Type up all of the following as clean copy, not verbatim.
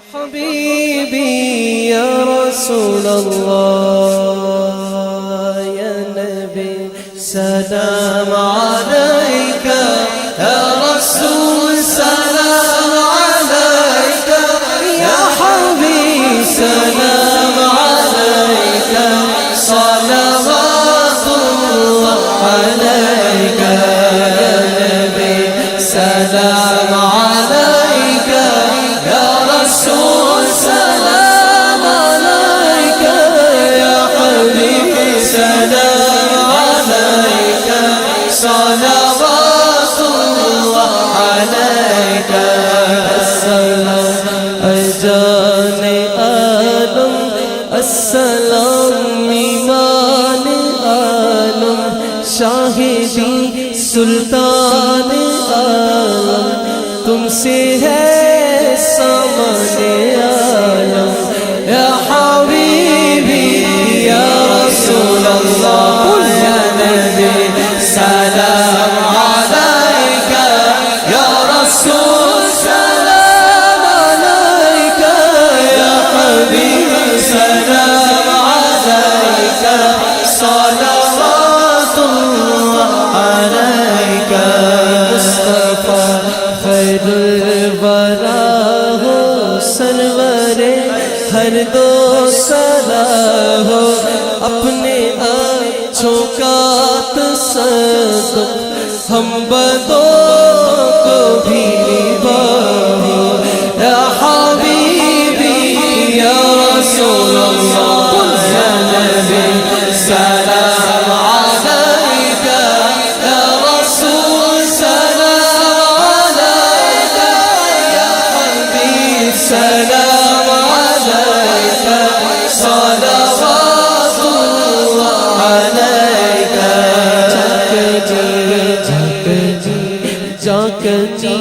حبیبی یا رسول اللہ یا نبی سلام علیکہ یا رسول سلام علیکہ یا حبیب سلام علیکہ صلوات اللہ علیکہ یا نبی سلام علیکہ یا رسول سلام علیکہ یا حبیب سلام علیکہ صلوات اللہ علیکہ السلام جان عالم السلام ایمان عالم شاہدی سلطان عالم تم سے ہے سامان عالم یا حبیبی یا رسول اللہ یا نبی سلام علیکہ یا رسول سلام علیکہ یا حبیب سلام علیکہ صلوات اللہ علیکہ مصطفیٰ خیر الورا ہو سرور ہر دو سرا ہو اپنے اچھوں کا تصدق ہم بدوں کو بھی نبھاؤ یا حبیبی یا رسول اللہ یا نبی سلام علیکہ یا رسول سلام علیکہ یا حبیب سلام علیکہ صلوات اللہ علیکہ جاک جی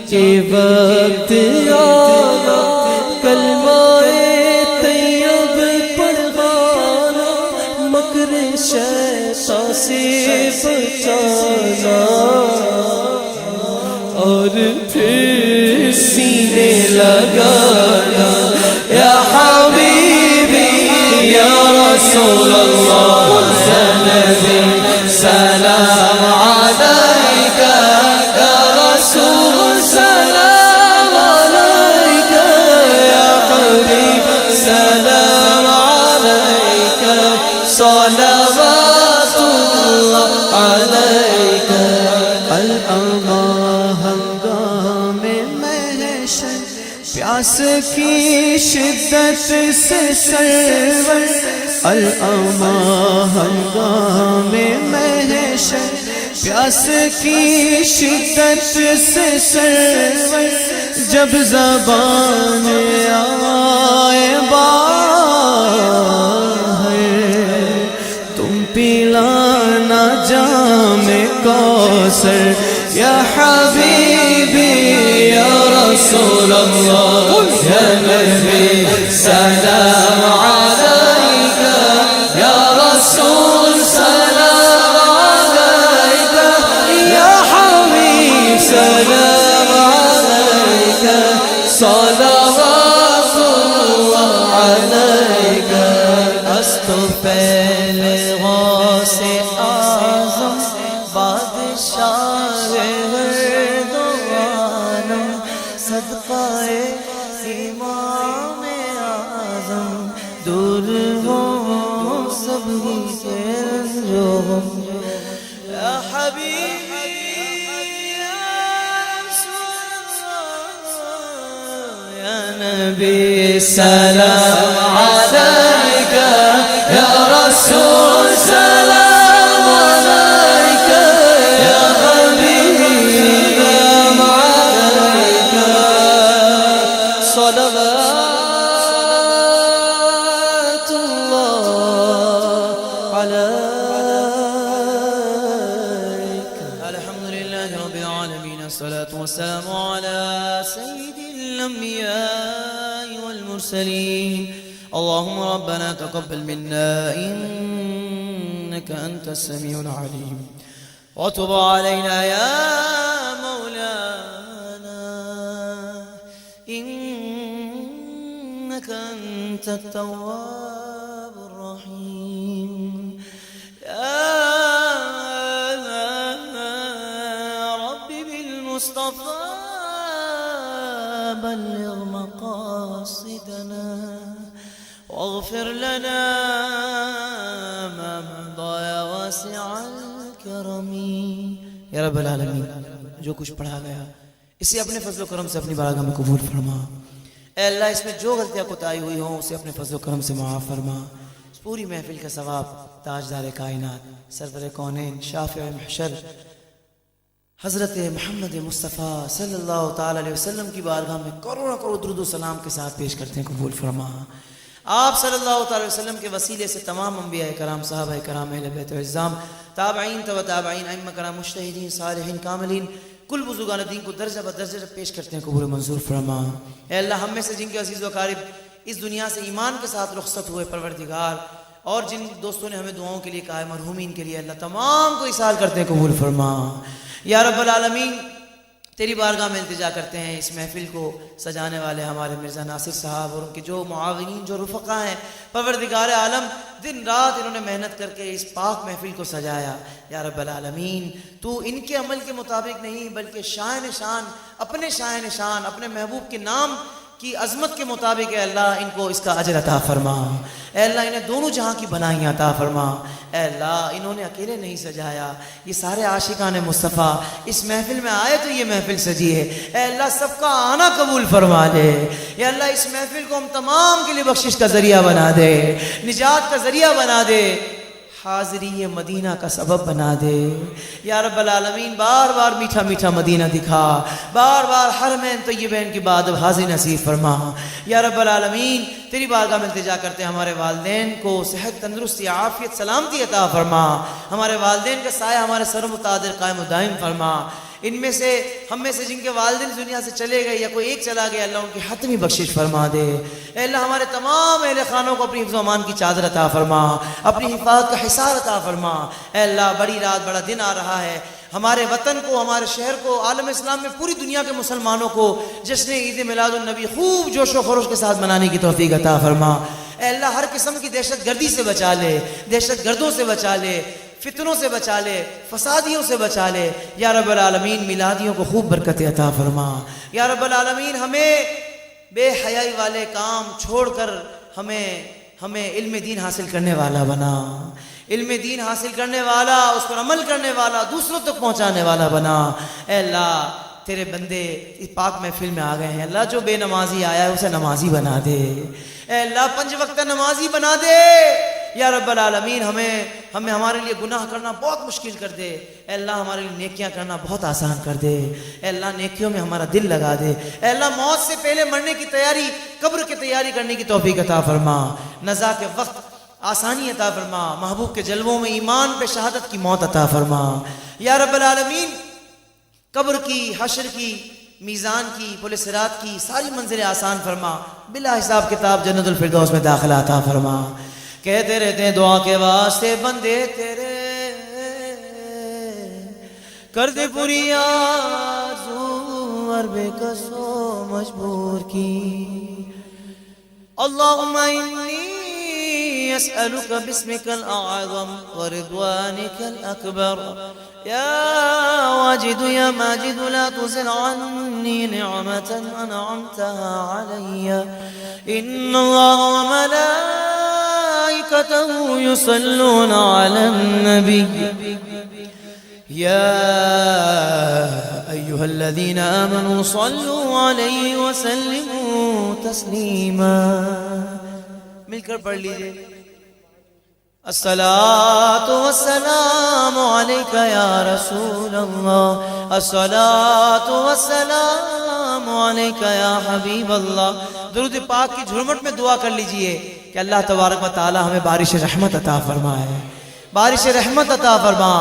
کے وقت آنا کلمہ طیب پڑھانا مکر شیطان سے بچانا اور پھر سینے لگانا یا حبیبی یا رسول اللہ یا نبی سلام علیکہ یا رسول سلام علیکہ یا حبیب سلام علیکہ صلوات اللہ علیکہ الامہ ہنگام محشر پیاس کی شدت سے سرور الامہ ہنگام محشر پیاس کی شدت سے سرور جب زبان آئے باہر تم پلانا جام کوثر یا حبیبی یا رسول اللہ یا نبی سلام علیکہ یا رسول سلام علیکہ یا حبیب سلام علیکہ صلوات اللہ علیکہ ہست و پہل غوث اعظم بادشاہ ہر دو عالم صدقہ امام اعظم دور ہو سب ہی سے جو ہم یا حبیبی یا رسول اللہ یا نبی سلام علیکہ یا رسول سلام علیکہ یا حبیب سلام علیکہ صلوات اللہ علیکہ الحمدللہ رب العالمین الصلاة والسلام على سید الانبیاء والمرسلین اللهم ربنا تقبل منا إنك أنت السميع العليم وتب علينا يا مولانا إنك إنك أنت التواب الرحيم يا رب بالمصطفى بلغ مقاصدنا واغفر لنا ما مضى يا واسع الكرم یا رب العالمین جو کچھ پڑھا گیا اسے اپنے فضل و کرم سے اپنی بارگاہ میں قبول فرما. اے اللہ اس میں جو غلطیاں کوتاہی ہوئی ہوں اسے اپنے فضل و کرم سے معاف فرما. اس پوری محفل کا ثواب تاجدار کائنات سرور کونین شافع محشر حضرت محمد مصطفیٰ صلی اللہ تعالی علیہ وسلم کی بارگاہ میں کروڑوں کروڑ درود و سلام کے ساتھ پیش کرتے ہیں قبول فرما. آپ صلی اللہ تعالی وسلم کے وسیلے سے تمام انبیاء کرام صحابہ کرام اہل بیت العظام تابعین تبع تابعین ائمہ کرام مجتہدین صالحین کاملین کل بزرگان دین کو درجہ بدرجہ پیش کرتے ہیں قبول منظور فرما. اے اللہ ہم میں سے جن کے عزیز و اقارب اس دنیا سے ایمان کے ساتھ رخصت ہوئے پروردگار اور جن دوستوں نے ہمیں دعاؤں کے لیے کہا ہے مرحومین کے لیے اللہ تمام کو اصال کرتے ہیں قبول فرما. یا رب العالمین تیری بارگاہ میں التجا کرتے ہیں اس محفل کو سجانے والے ہمارے مرزا ناصر صاحب اور ان کے جو معاونین جو رفقا ہیں پروردگار عالم دن رات انہوں نے محنت کر کے اس پاک محفل کو سجایا. یا رب العالمین تو ان کے عمل کے مطابق نہیں بلکہ شان اپنے محبوب کے نام کی عظمت کے مطابق اے اللہ ان کو اس کا اجر عطا فرما. اے اللہ انہیں دونوں جہاں کی بنائیاں عطا فرما. اے اللہ انہوں نے اکیلے نہیں سجایا یہ سارے عاشقان مصطفیٰ اس محفل میں آئے تو یہ محفل سجی ہے. اے اللہ سب کا آنا قبول فرما دے. یا اللہ اس محفل کو ہم تمام کے لیے بخشش کا ذریعہ بنا دے نجات کا ذریعہ بنا دے حاضری مدینہ کا سبب بنا دے. یا رب العالمین بار بار میٹھا میٹھا مدینہ دکھا بار بار حرمین طیبین کی بعد حاضر نصیب فرما. یا رب العالمین تیری بارگاہ میں التجا کرتے ہیں ہمارے والدین کو صحت تندرستی عافیت سلامتی عطا فرما. ہمارے والدین کا سایہ ہمارے سر متعدر قائم و دائم فرما. ان میں سے ہم میں سے جن کے والدین دنیا سے چلے گئے یا کوئی ایک چلا گیا اللہ ان کی حتمی بخشش فرما دے. اے اللہ ہمارے تمام اہل خانوں کو اپنی حفظ و امان کی چادر عطا فرما اپنی حفاظت کا حصار عطا فرما. اے اللہ بڑی رات بڑا دن آ رہا ہے ہمارے وطن کو ہمارے شہر کو عالم اسلام میں پوری دنیا کے مسلمانوں کو جشن عید میلاد النبی خوب جوش و خروش کے ساتھ منانے کی توفیق عطا فرما. اے اللہ ہر قسم کی دہشت گردی سے بچا لے دہشت گردوں سے بچا لے فتنوں سے بچا لے فسادیوں سے بچا لے. یا رب العالمین میلادیوں کو خوب برکت عطا فرما. یا رب العالمین ہمیں بے حیائی والے کام چھوڑ کر ہمیں علم دین حاصل کرنے والا بنا. علم دین حاصل کرنے والا اس پر عمل کرنے والا دوسروں تک پہنچانے والا بنا. اے اللہ تیرے بندے اس پاک محفل میں آ گئے ہیں اللہ جو بے نمازی آیا ہے اسے نمازی بنا دے. اے اللہ 5 وقت نمازی بنا دے. یا رب العالمین ہمیں ہمارے لیے گناہ کرنا بہت مشکل کر دے. اے اللہ ہمارے لیے نیکیاں کرنا بہت آسان کر دے. اے اللہ نیکیوں میں ہمارا دل لگا دے. اے اللہ موت سے پہلے مرنے کی تیاری قبر کی تیاری کرنے کی توفیق عطا فرما. نزا کے وقت آسانی عطا فرما. محبوب کے جلووں میں ایمان پہ شہادت کی موت عطا فرما. یا رب العالمین قبر کی حشر کی میزان کی پل صراط کی ساری منزلیں آسان فرما. بلا حساب کتاب جنت الفردوس میں داخلہ عطا فرما. کہتے رہتے ہیں دعا کے واسطے بندے تیرے کر دے پوری آرزو عرب کسو مجبور کی. اللہم انی اسألک باسمک الاعظم ورضوانک الاکبر یا واجد یا ماجد لا تزل عنی نعمة انعمتها علی ان اللہ وملائکته يصلون على النبي يا أيها الذين آمنوا صلوا عليه وسلموا تسليما. مل کر پڑھ لیجئے. الصلاة والسلام عليك يا رسول الله الصلاة والسلام عليك يا حبيب الله. درود پاک کی جھرمٹ میں دعا کر لیجئے کہ اللہ تبارک و تعالی ہمیں بارش رحمت عطا فرمائے. بارش رحمت عطا فرما.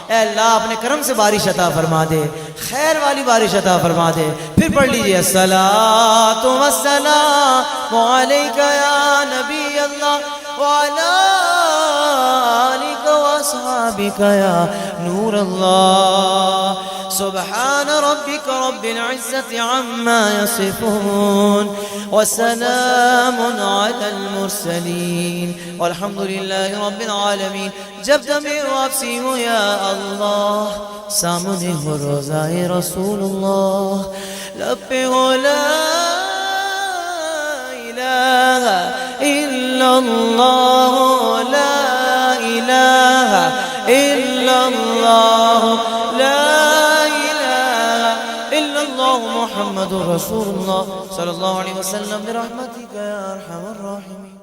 اے اللہ اپنے کرم سے بارش عطا فرما دے خیر والی بارش عطا فرما دے. پھر پڑھ لیجئے الصلاۃ والسلام علیک یا نبی اللہ وعلی آلک و وأصحابك يا نور الله. سبحان ربك رب العزة عما يصفون وسلام على المرسلين والحمد لله رب العالمين. جب دمیر واپسی ہو یا اللہ سامنے ہو روزائے رسول اللہ لب پہ ہو لا الہ الا اللہ لا الہ الا اللہ لا محمد رسول الله صلى الله عليه وسلم برحمتك يا أرحم الراحمين.